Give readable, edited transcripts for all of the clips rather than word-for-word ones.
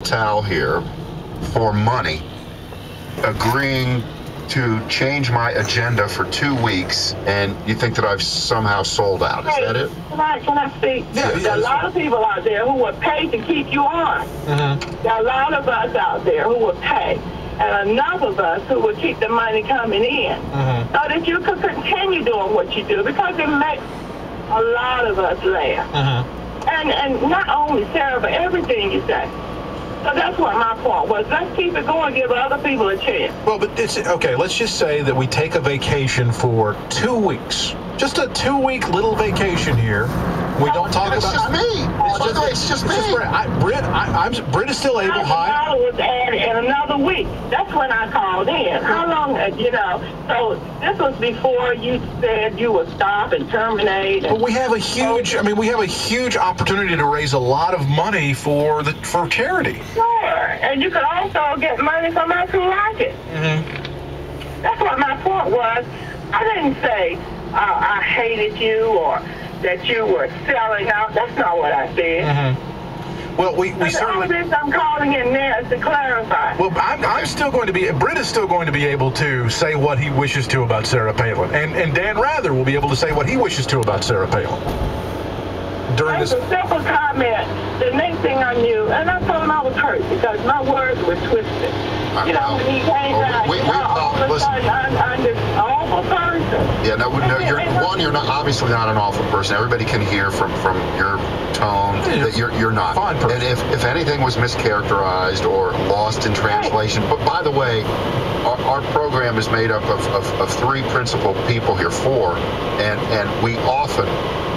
kowtow here for money, agreeing to change my agenda for 2 weeks, and you think that I've somehow sold out. Is that it? Can I speak? Yeah, There are a lot of people out there who would pay to keep you on. There are a lot of us out there who would pay, and enough of us who would keep the money coming in so that you could continue doing what you do, because it makes a lot of us laugh. And not only Sarah, but everything you say. So that's what my point was. Let's keep it going, give other people a chance. Well, but it's okay. Let's just say that we take a vacation for 2 weeks. Just a 2-week little vacation here. We don't talk It's about. just me. It's just me. Britt is still able. Hi. $1,000 was added in another week. That's when I called in. How long, so this was before you said you would stop and terminate. But we have a huge, we have a huge opportunity to raise a lot of money for charity. Sure. And you could also get money from us who like it. That's what my point was. I didn't say I hated you or that you were selling out. That's not what I said. Well, we certainly. All this I'm calling in there is to clarify. Well, I'm still going to be. Britt is still going to be able to say what he wishes to about Sarah Palin, and Dan Rather will be able to say what he wishes to about Sarah Palin. During That's this. a simple comment. The next thing I knew, and I told him I was hurt because my words were twisted. When he came out, all of a sudden, I'm this awful person. Yeah, no, you're not obviously not an awful person. Everybody can hear from your tone that you're not. Fine person. And if anything was mischaracterized or lost in translation, but by the way, our program is made up of 3 principal people here, 4, and we often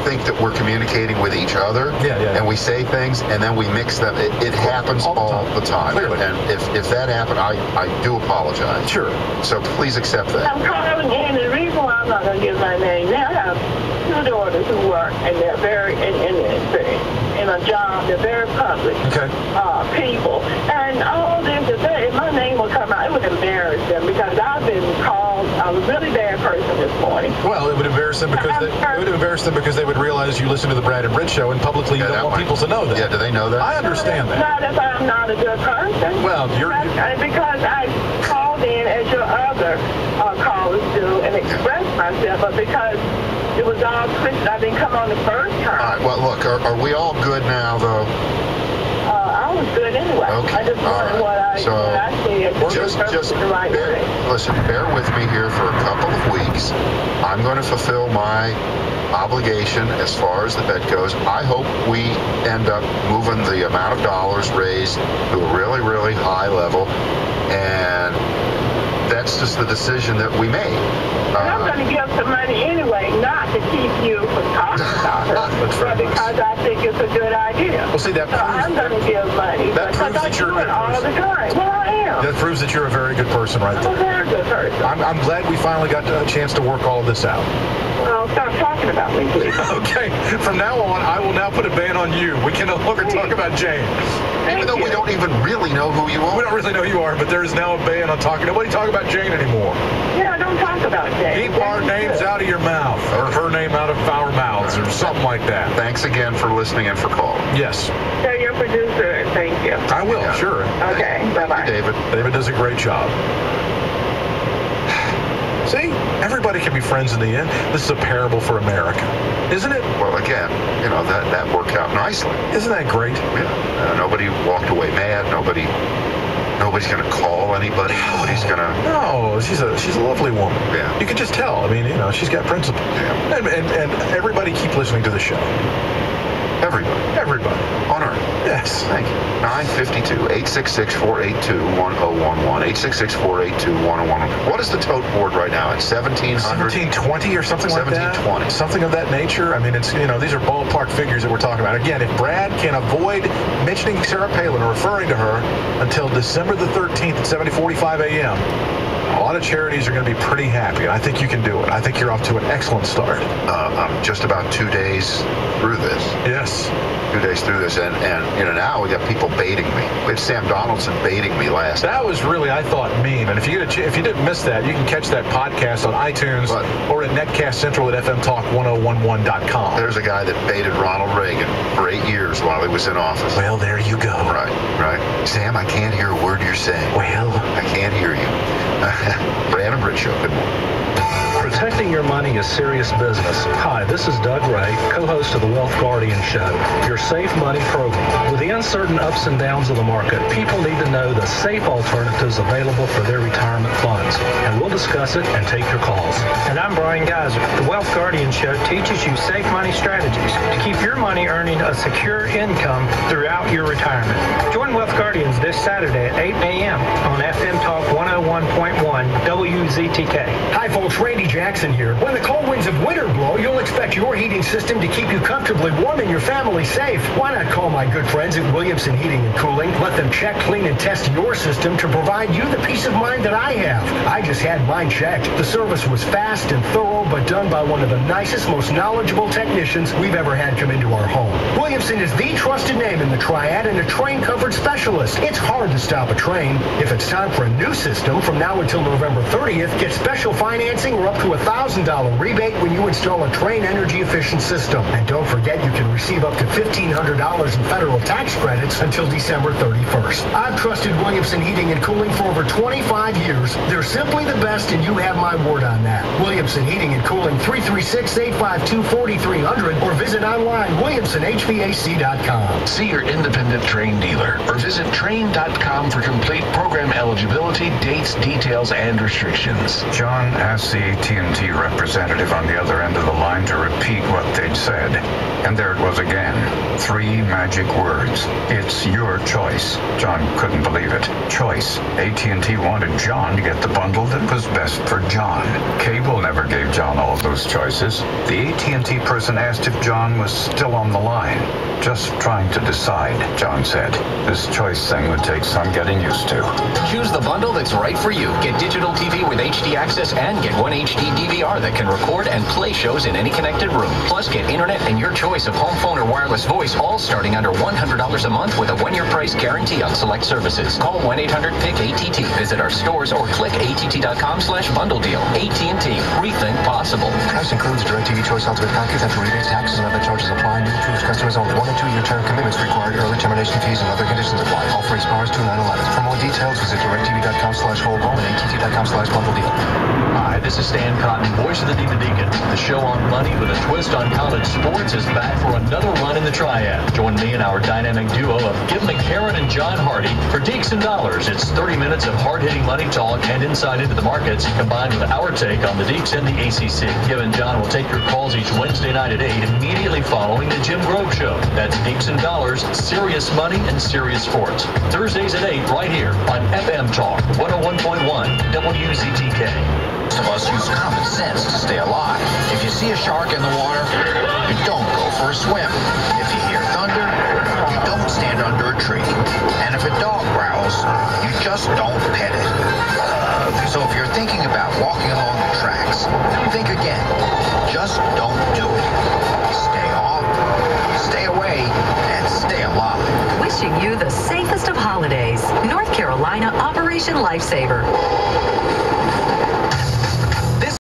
think that we're communicating with each other, and we say things and then we mix them. It happens all the time. Clearly. And if that happened, I do apologize. Sure. So please accept that. I'm calling in, and the reason why I'm not going to give my name now, I have 2 daughters who work, and they're very in a job. They're very public people, and all this if my name will come out, it would embarrass them because I've been called a really bad person this morning. Well, it would embarrass them because they would realize you listen to the Brad and Britt show, and publicly you don't want people to know that. Yeah, do they know that? I understand that. Not if I'm not a good person. Well, because I called in as your other callers do and expressed myself, but because it was all twisted, I didn't come on the first time. All right, well, look, are we all good now, though? I was good anyway. Okay. I just wanted what I said. Just the right way. Listen, bear with me here for a couple of weeks. I'm going to fulfill my obligation as far as the bet goes. I hope we end up moving the amount of dollars raised to a really, really high level, and that's just the decision that we made. I'm going to give some money anyway, not to keep you from talking about her, but because I think it's a good idea. Well, see, I'm going to give money because I do it all the time. Well, I am. That proves that you're a very good person right there. I'm a very good person. I'm glad we finally got a chance to work all of this out. Well, stop talking about me, please. Okay. From now on, I will now put a ban on you. We can no longer talk about Jane. Even though we don't even really know who you are. We don't really know who you are, but there is now a ban on talking. Nobody talk about Jane anymore. Yeah, don't talk about Jane. Keep our names out of your mouth, or her name out of our mouths, or something like that. Thanks again for listening and for calling. Yes. Tell your producer, thank you. I will, sure. Okay, bye-bye. David. David does a great job. See? Everybody can be friends in the end. This is a parable for America, isn't it? Well, again, that worked out nicely. Isn't that great? Yeah. Nobody walked away mad. Nobody's going to call anybody. Nobody's going to... No, she's a lovely woman. Yeah. You can just tell. She's got principles. Yeah. And everybody keep listening to the show. Everybody. On Earth. Yes. Thank you. 952 866-482-1011. 866-482-1011. What is the tote board right now? At 1700? 1720 or something like that? 1720. Something of that nature. It's, these are ballpark figures that we're talking about. Again, if Brad can avoid mentioning Sarah Palin or referring to her until December the 13th at 7:45 a.m., a lot of charities are going to be pretty happy, and I think you can do it. I think you're off to an excellent start. I'm just about 2 days through this. Yes. 2 days through this, and now we got people baiting me. We had Sam Donaldson baiting me last. That was really, I thought, mean. And if you didn't miss that, you can catch that podcast on iTunes or at Netcast Central at FMTalk1011.com. There's a guy that baited Ronald Reagan for 8 years while he was in office. Well, there you go. Right. Sam, I can't hear a word you're saying. Well, I can't hear you. Brad and Brit Show, good morning. Protecting your money is serious business. Hi, this is Doug Ray, co-host of the Wealth Guardian Show, your safe money program. With the uncertain ups and downs of the market, people need to know the safe alternatives available for their retirement funds. And we'll discuss it and take your calls. And I'm Brian Geiser. The Wealth Guardian Show teaches you safe money strategies to keep your money earning a secure income throughout your retirement. Join Wealth Guardians this Saturday at 8 a.m. on FM Talk 101.1 WZTK. Hi, folks. Randy Jackson here. When the cold winds of winter blow, you'll expect your heating system to keep you comfortably warm and your family safe. Why not call my good friends at Williamson Heating and Cooling? Let them check, clean, and test your system to provide you the peace of mind that I have. I just had mine checked. The service was fast and thorough, but done by one of the nicest, most knowledgeable technicians we've ever had come into our home. Williamson is the trusted name in the Triad and a train comfort specialist. It's hard to stop a train. If it's time for a new system, from now until November 30th, get special financing or up to $1,000 rebate when you install a Train energy efficient system. And don't forget, you can receive up to $1,500 in federal tax credits until December 31st. I've trusted Williamson Heating and Cooling for over 25 years. They're simply the best, and you have my word on that. Williamson Heating and Cooling, 336-852-4300, or visit online, WilliamsonHVAC.com. See your independent Train dealer, or visit Train.com for complete program eligibility, dates, details, and restrictions. John asked the AT&T representative on the other end of the line to repeat what they'd said. And there it was again. 3 magic words. It's your choice. John couldn't believe it. Choice. AT&T wanted John to get the bundle that was best for John. Cable never gave John all of those choices. The AT&T person asked if John was still on the line. Just trying to decide, John said. This choice thing would take some getting used to. Choose the bundle that's right for you. Get digital TV with HD access and get one HD DVR that can record and play shows in any connected room. Plus, get internet and your choice of home phone or wireless voice, all starting under $100 a month with a 1-year price guarantee on select services. Call 1-800-PIC-ATT. Visit our stores or click att.com/bundle deal. AT&T. Rethink possible. Price includes DirecTV Choice Ultimate Package after rebates, taxes, and other charges apply. New approved customers only. 1 and 2-year term commitments required. Early termination fees and other conditions apply. Offer expires 2/9/11. For more details, visit directv.com/hold-home and att.com/bundle deal. Hi, this is Stan Cotton, voice of the Diva Deacon. The show on money with a twist on college sports is back for another run in the Triad. Join me and our dynamic duo of Gib McHerron and John Hardy for Deeks and Dollars. It's 30 minutes of hard-hitting money talk and insight into the markets combined with our take on the Deeks and the ACC. Gib and John will take your calls each Wednesday night at 8, immediately following the Jim Grove Show. That's Deeks and Dollars, serious money and serious sports. Thursdays at 8 right here on FM Talk 101.1 WZTK. Most of us use common sense to stay alive. If you see a shark in the water, you don't go for a swim. If you hear thunder, you don't stand under a tree. And if a dog growls, you just don't pet it. So if you're thinking about walking along the tracks, think again. Just don't do it. Stay off, stay away, and stay alive. Wishing you the safest of holidays. North Carolina Operation Lifesaver.